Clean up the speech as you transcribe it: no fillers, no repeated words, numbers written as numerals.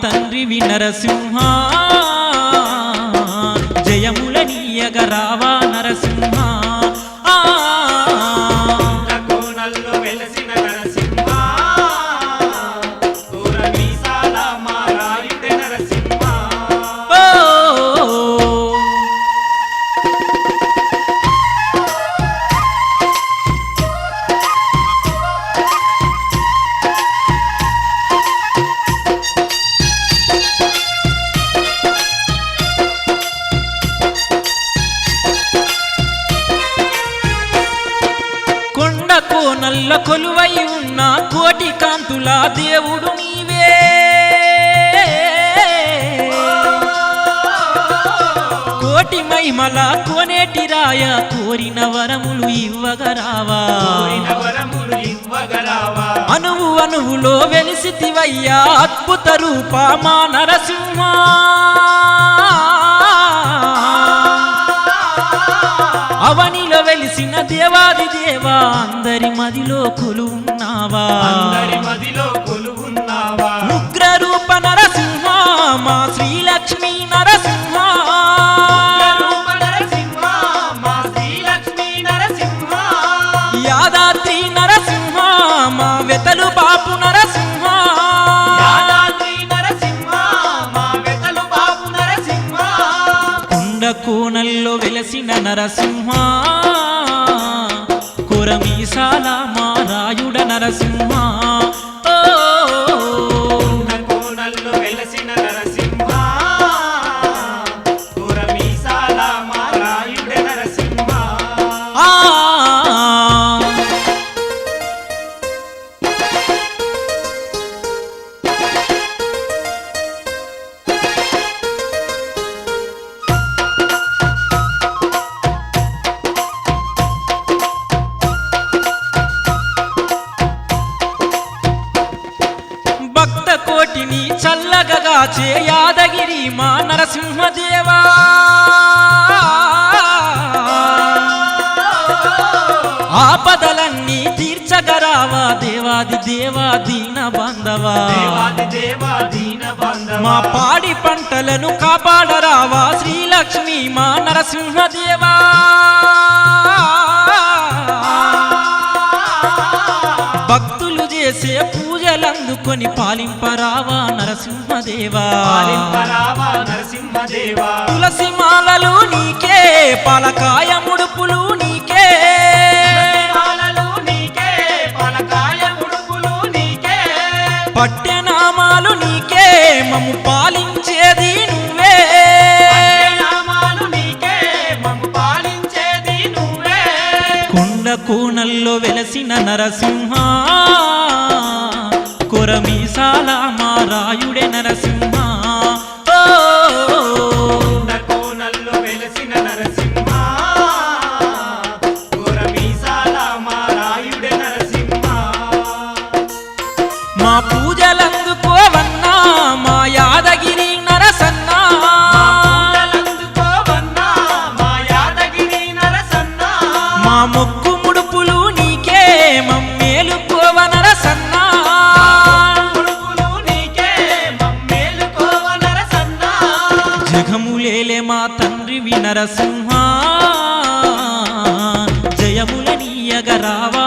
తండ్రివి నరసింహ జయములనీయగ రావా నరసింహ కోనల్లో వెలసిన నరసింహ కూరమీసాల మారాయుడే నరసింహ కోనల్ల కొలువై ఉన్న కోటి కాంతుల దేవుడు నీవే కోటి మహిమల కోనేటి రాయ కోరిన వరములు ఇవ్వగరావా అనువు అనువులో వెలిసితివయ్యా అద్భుత రూప మా నరసింహ అవనిలో వెలిసిన దేవాది దేవా అందరి మదిలో కొలువున్నావా ఉగ్ర రూప నరసింహ మా శ్రీలక్ష్మీ నరసింహ యాదాద్రి నరసింహ మా వెతలు బాపు నరసింహ కోనల్లో వెలసిన నరసింహ కురమీసాల మారాయుడ నరసింహ కోనల్లో వెలసిన నరసింహ కురమీసాల మారాయుడే నరసింహ కోటిని చల్లగగాచే యాదగిరి మా నరసింహదేవా ఆపదలన్నీ తీర్చగరావా దేవాది దేవా దీన బాంధవా మా పాడి పంటలను కాపాడరావా శ్రీలక్ష్మి మా నరసింహదేవా భక్తులు చేసే పూజలందుకొని పాలింపరావా నరసింహదేవా తులసి మాలలు నీకే పలకాయ ముడుపులు నీకే పట్టెనామాలు నీకే మమ్ము పాలించేది నువ్వే కొండ కోనల్లో వెలసిన నరసింహ కురమీసాల మారాయుడే నరసింహ కోనల్లో వెలసిన నరసింహ కురమీసాల మారాయుడే నరసింహ మా పూజలందుకోవన్నా మా యాదగిరి నరసన్న మా మొక్కు ముడుపులు నీకే మమ్మేలుకోవ నరసన్న జగములేలే మా తండ్రివి నరసింహ జయములనీయగ రావా